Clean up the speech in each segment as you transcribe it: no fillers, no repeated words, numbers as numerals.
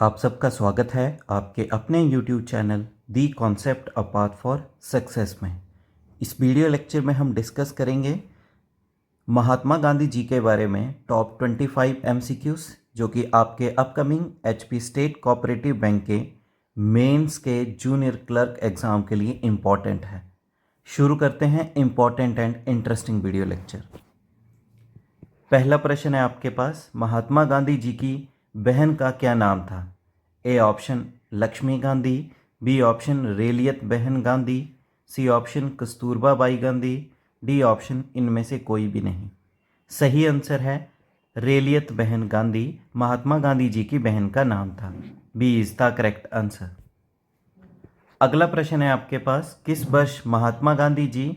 आप सबका स्वागत है आपके अपने YouTube channel the concept a path for success में। इस वीडियो लेक्चर में हम डिस्कस करेंगे महात्मा गांधी जी के बारे में टॉप 25 MCQs जो कि आपके upcoming HP state cooperative bank के मेंस के जूनियर क्लर्क एग्ज़ाम के लिए इम्पॉर्टेंट है। शुरू करते हैं important and interesting video lecture. पहला प्रश्न है आपके पास, महात्मा गांधी जी की बहन का क्या नाम था? A option Lakshmi Gandhi, B option Raliyat बहन Gandhi, C option Kasturba Bai Gandhi, D option इनमें से कोई भी नहीं। सही आंसर है रेलियत बहन गांधी महात्मा गांधी जी की बहन का नाम था। B is the correct answer. अगला प्रश्न है आपके पास, किस वर्ष महात्मा गांधी जी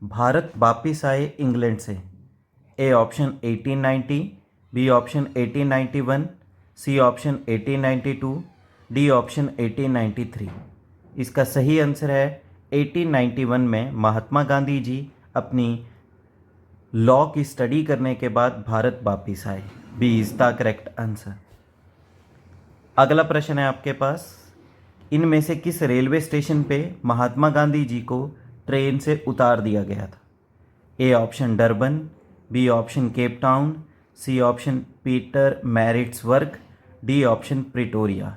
भारत वापिस आए इंग्लैंड से? A option 1890, B option 1891, C option 1892, D option 1893। इसका सही आंसर है 1891 में महात्मा गांधी जी अपनी लॉ की स्टडी करने के बाद भारत वापिस आए। B is the correct answer. अगला प्रश्न है आपके पास, इनमें से किस रेलवे स्टेशन पे महात्मा गांधी जी को ट्रेन से उतार दिया गया था? A option Durban, B option Cape Town, C option Pietermaritzburg, D option Pretoria.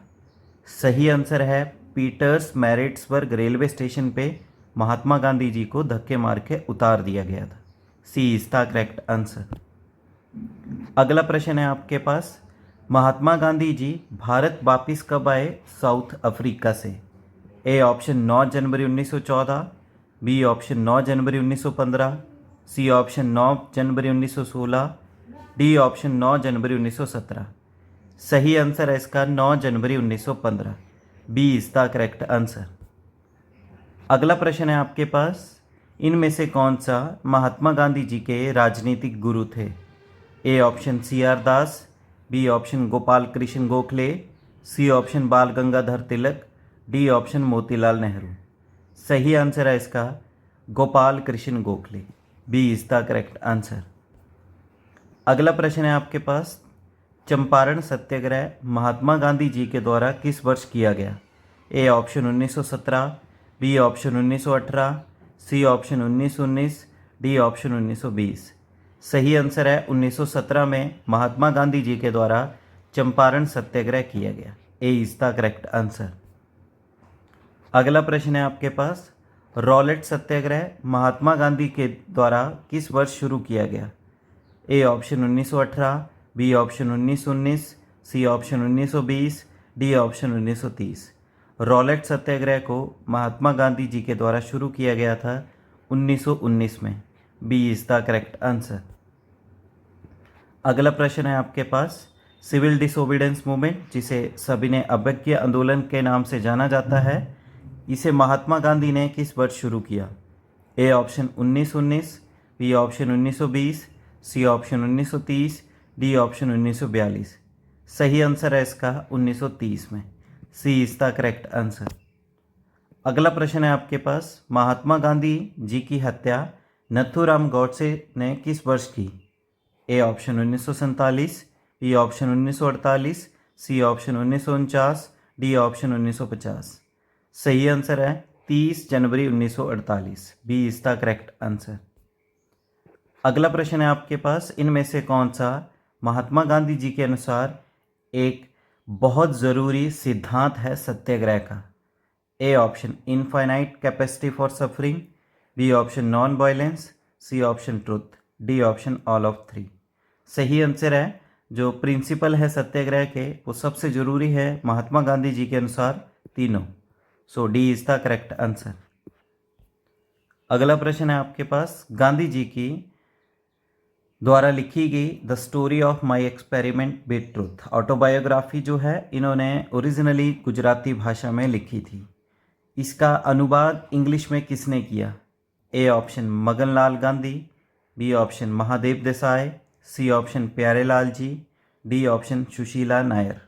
सही आंसर है पीटर्स मैरिट्सबर्ग रेलवे स्टेशन पे महात्मा गांधी जी को धक्के मार के उतार दिया गया था। सी इज द करेक्ट आंसर। अगला प्रश्न है आपके पास, महात्मा गांधी जी भारत वापिस कब आए साउथ अफ्रीका से? ए ऑप्शन 9 जनवरी 1914, बी ऑप्शन 9 जनवरी 1915, सी ऑप्शन 9 जनवरी 1916, डी ऑप्शन 9 जनवरी 1917। सही आंसर है इसका 9 जनवरी 1915। B is the correct answer. अगला प्रश्न है आपके पास, इनमें से कौन सा महात्मा गांधी जी के राजनीतिक गुरु थे? A option CR Das, B option Gopal Krishna Gokhale, C option Bal Gangadhar Tilak, D option Motilal Nehru. सही आंसर है इसका Gopal Krishna Gokhale. B is the correct answer. अगला प्रश्न है आपके पास, चंपारण सत्याग्रह महात्मा गांधी जी के द्वारा किस वर्ष किया गया? A option 1917, B option 1918, C option 1919, D option 1920। सही आंसर है 1917 में महात्मा गांधी जी के द्वारा चंपारण सत्याग्रह किया गया। ए इज द करेक्ट आंसर। अगला प्रश्न है आपके पास, रॉलेट सत्याग्रह महात्मा गांधी के द्वारा किस वर्ष शुरू किया गया? A option 1918, B option 1919, C option 1920, D option 1930। Rowlatt Satyagraha को महात्मा गांधी जी के द्वारा शुरू किया गया था 1919 में। B is the correct answer. अगला प्रश्न है आपके पास, सिविल डिसोबीडेंस मूवमेंट जिसे सभी ने अवज्ञा आंदोलन के नाम से जाना जाता है, इसे महात्मा गांधी ने किस वर्ष शुरू किया? A option 1919, B option 1920, C option 1930, D option 1942। सही आंसर है इसका 1930 में। C is the correct answer. अगला प्रश्न है आपके पास, महात्मा गांधी जी की हत्या नथुराम गॉडसे ने किस वर्ष की? A option 1947, B option 1948, C option 1949, D option 1950। सही आंसर है 30 जनवरी 1948। B is the correct answer. अगला प्रश्न है आपके पास, इनमें से कौन सा महात्मा गांधी जी के अनुसार एक बहुत ज़रूरी सिद्धांत है सत्याग्रह का? A option infinite capacity for suffering, B option non violence, C option truth, D option all of three. सही आंसर है जो प्रिंसिपल है सत्याग्रह के वो सबसे ज़रूरी है महात्मा गांधी जी के अनुसार तीनों। So D is the correct answer. अगला प्रश्न है आपके पास, गांधी जी की द्वारा लिखी गई the story of my experiment with truth autobiography जो है इन्होंने ओरिजिनली गुजराती भाषा में लिखी थी। इसका अनुवाद इंग्लिश में किसने किया? A option Maganlal Gandhi, B option Mahadev Desai, C option Pyarelal ji, D option Sushila Nayar.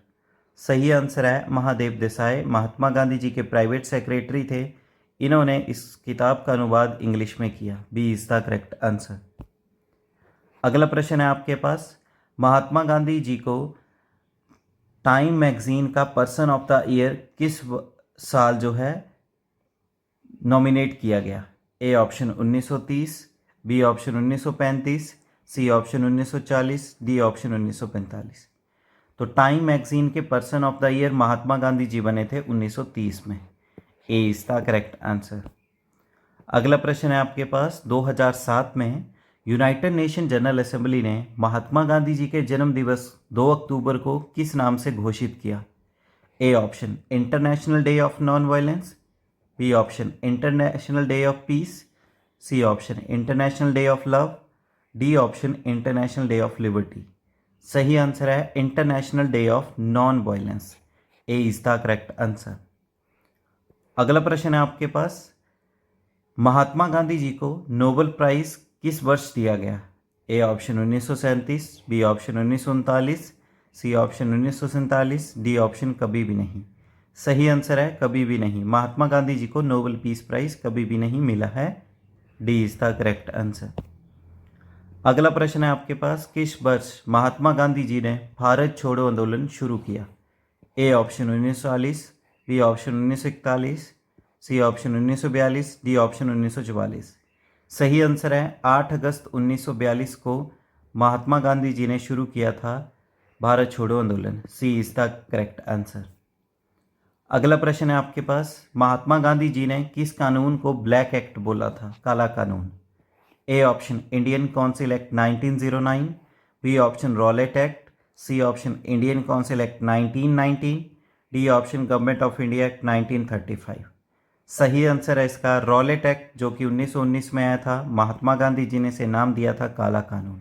सही आंसर है महादेव देसाई, महात्मा गांधी जी के प्राइवेट सेक्रेटरी थे। इन्होंने इस किताब का अनुवाद इंग्लिश में किया। B is the correct answer. अगला प्रश्न है आपके पास, महात्मा गांधी जी को टाइम मैगजीन का पर्सन ऑफ द ईयर किस साल जो है नॉमिनेट किया गया? A option 1930, B option 1935, C option 1940, D option 1945। तो टाइम मैगजीन के person of the year Mahatma Gandhi ji बने थे 1930 में। A is the correct answer. अगला प्रश्न है आपके पास, 2007 में यूनाइटेड नेशन जनरल असेंबली ने महात्मा गांधी जी के जन्म दिवस 2 अक्टूबर को किस नाम से घोषित किया? A option international day of non violence, B option international day of peace, C option international day of love, D option international day of liberty. सही आंसर है international day of non violence. A is the correct answer. अगला प्रश्न है आपके पास, महात्मा गांधी जी को Nobel prize किस वर्ष दिया गया? A option 1937, B option 1939, C option 1947, D option कभी भी नहीं। सही आंसर है कभी भी नहीं। महात्मा गांधी जी को नोबेल पीस प्राइज कभी भी नहीं मिला है। D is the correct answer. अगला प्रश्न है आपके पास, किस वर्ष महात्मा गांधी जी ने भारत छोड़ो आंदोलन शुरू किया? A option 1940, B option 1941, C option 1942, D option 1944। सही आंसर है 8 अगस्त 1942 को महात्मा गांधी जी ने शुरू किया था भारत छोड़ो आंदोलन। सी इज द करेक्ट आंसर। अगला प्रश्न है आपके पास, महात्मा गांधी जी ने किस कानून को ब्लैक एक्ट बोला था, काला कानून? A option Indian Council Act 1909, B option Rowlatt Act, C option Indian Council Act 1919, D option Government of India Act 1935। सही आंसर है इसका रॉलेट एक्ट, जो कि 1919 में आया था। महात्मा गांधी जी ने इसे नाम दिया था काला कानून।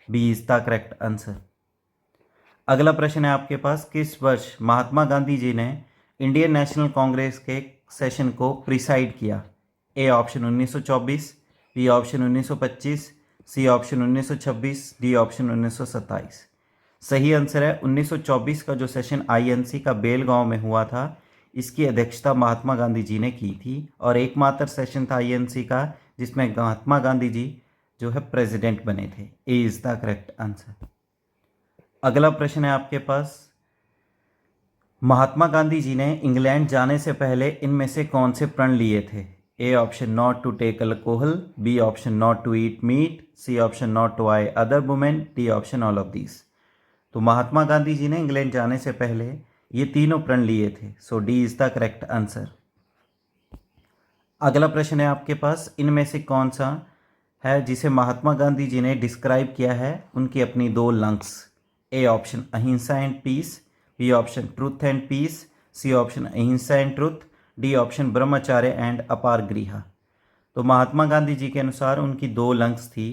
B is the correct answer. अगला प्रश्न है आपके पास, किस वर्ष महात्मा गांधी जी ने इंडियन नेशनल कांग्रेस के सेशन को प्रिसाइड किया? A option 1924, B option 1925, C option 1926, D option 1927। सही आंसर है 1924 का जो सेशन आईएनसी का बेलगांव में हुआ था, इसकी अध्यक्षता महात्मा गांधी जी ने की थी और एकमात्र सेशन था आईएनसी का जिसमें महात्मा गांधी जी जो है प्रेसिडेंट बने थे। ए इज द करेक्ट आंसर। अगला प्रश्न है आपके पास, महात्मा गांधी जी ने इंग्लैंड जाने से पहले इनमें से कौन से प्रण लिए थे? A option not to take alcohol, B option not to eat meat, C option not to eye other women, D option all of these. तो महात्मा गांधी जी ने इंग्लैंड जाने से पहले ये तीनों प्रण लिए थे। So D is the correct answer. अगला प्रश्न है आपके पास, इनमें से कौन सा है जिसे महात्मा गांधी जी ने डिस्क्राइब किया है उनकी अपनी 2 lungs? A option ahimsa and peace, B option truth and peace, C option ahimsa and truth, D option brahmacharya and aparigraha. तो महात्मा गांधी जी के अनुसार उनकी 2 लंग्स थी,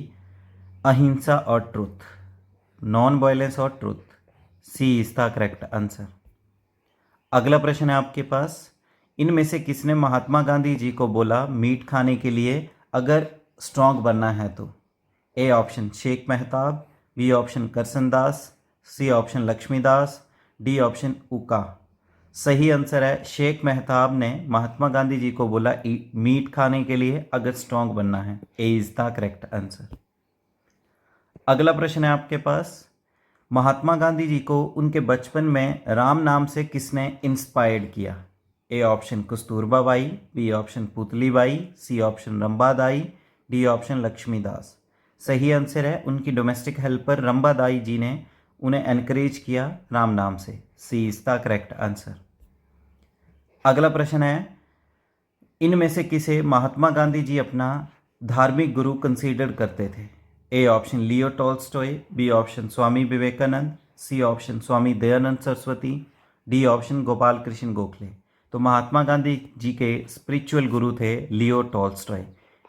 अहिंसा और ट्रूथ, नॉन वायलेंस और truth. C is the correct answer. अगला प्रश्न है आपके पास, इनमें से किसने महात्मा गांधी जी को बोला मीट खाने के लिए अगर स्ट्रॉन्ग बनना है तो? A option Sheikh Mehtab, B option Karsan Das, C option Laxmidas, D option Uka. सही आंसर है शेख मेहताब ने महात्मा गांधी जी को बोला मीट खाने के लिए अगर स्ट्रॉन्ग बनना है। ए इज द करेक्ट आंसर। अगला प्रश्न है आपके पास, महात्मा गांधी जी को उनके बचपन में राम नाम से किसने इंस्पायर्ड किया? A option Kasturba Bai, B option Putli Bai, C option Rambadai, D option Laxmidas. सही आंसर है उनकी डोमेस्टिक हेल्पर रंबादाई जी ने उन्हें एनकरेज किया राम नाम से। सी इज द करेक्ट आंसर। अगला प्रश्न है, इनमें से किसे महात्मा गांधी जी अपना धार्मिक गुरु कंसीडर करते थे? A option Leo Tolstoy, B option Swami Vivekananda, C option Swami Dayanand Saraswati, D option Gopal Krishna Gokhale. तो महात्मा गांधी जी के स्पिरिचुअल गुरु थे लियो टॉल्स्टॉय।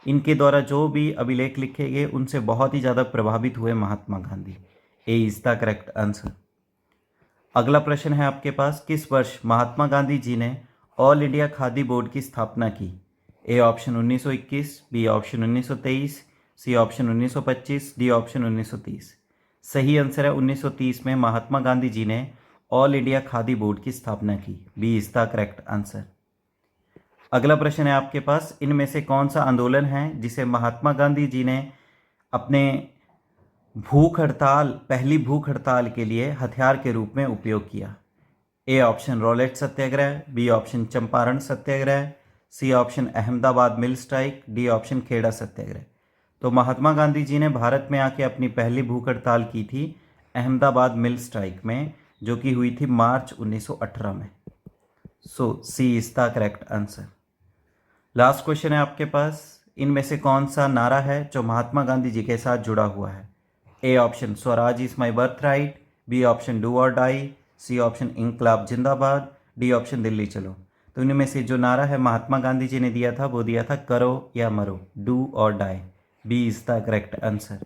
इनके द्वारा जो भी अभिलेख लिखे गए उनसे बहुत ही ज़्यादा प्रभावित हुए महात्मा गांधी। ए इज द करेक्ट आंसर। अगला प्रश्न है आपके पास, किस वर्ष महात्मा गांधी जी ने ऑल इंडिया खादी बोर्ड की स्थापना की? A option 1921, B option 1923, C option 1925, D option 1930। सही आंसर है 1930 में महात्मा गांधी जी ने ऑल इंडिया खादी बोर्ड की स्थापना की। B is the correct answer. अगला प्रश्न है आपके पास, इनमें से कौन सा आंदोलन है जिसे महात्मा गांधी जी ने अपने पहली भूख हड़ताल के लिए हथियार के रूप में उपयोग किया? A option Rowlatt Satyagraha, B option Champaran Satyagraha, C option Ahmedabad mill strike, D option Kheda Satyagraha. तो महात्मा गांधी जी ने भारत में आके अपनी पहली भूख हड़ताल की थी अहमदाबाद मिल स्ट्राइक में, जो कि हुई थी मार्च 1918 में। So C is the correct answer. Last question है आपके पास, इनमें से कौन सा नारा है जो महात्मा गांधी जी के साथ जुड़ा हुआ है? A option swaraj is my birthright, B option do और डाई, सी ऑप्शन इंकलाब जिंदाबाद, डी ऑप्शन दिल्ली चलो। तो इनमें से जो नारा है महात्मा गांधी जी ने दिया था वो दिया था करो या मरो, डू और die. B is the correct answer.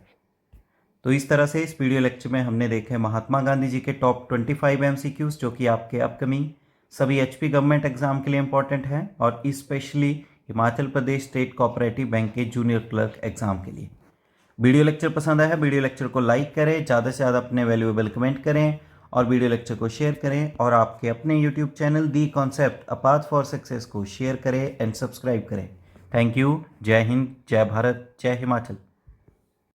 तो इस तरह से इस वीडियो लेक्चर में हमने देखे महात्मा गांधी जी के टॉप 25 MCQs जो कि आपके अपकमिंग सभी HP गवर्नमेंट एग्जाम के लिए इंपॉर्टेंट है और specially Himachal Pradesh state cooperative bank के जूनियर क्लर्क एग्जाम के लिए। वीडियो लेक्चर पसंद आया है, वीडियो लेक्चर को लाइक करें, ज़्यादा से ज़्यादा अपने वैल्यूएबल कमेंट करें और वीडियो लेक्चर को शेयर करें और आपके अपने YouTube channel the concept a path for success को शेयर करें एंड सब्सक्राइब करें। Thank you. जय हिंद, जय भारत, जय हिमाचल।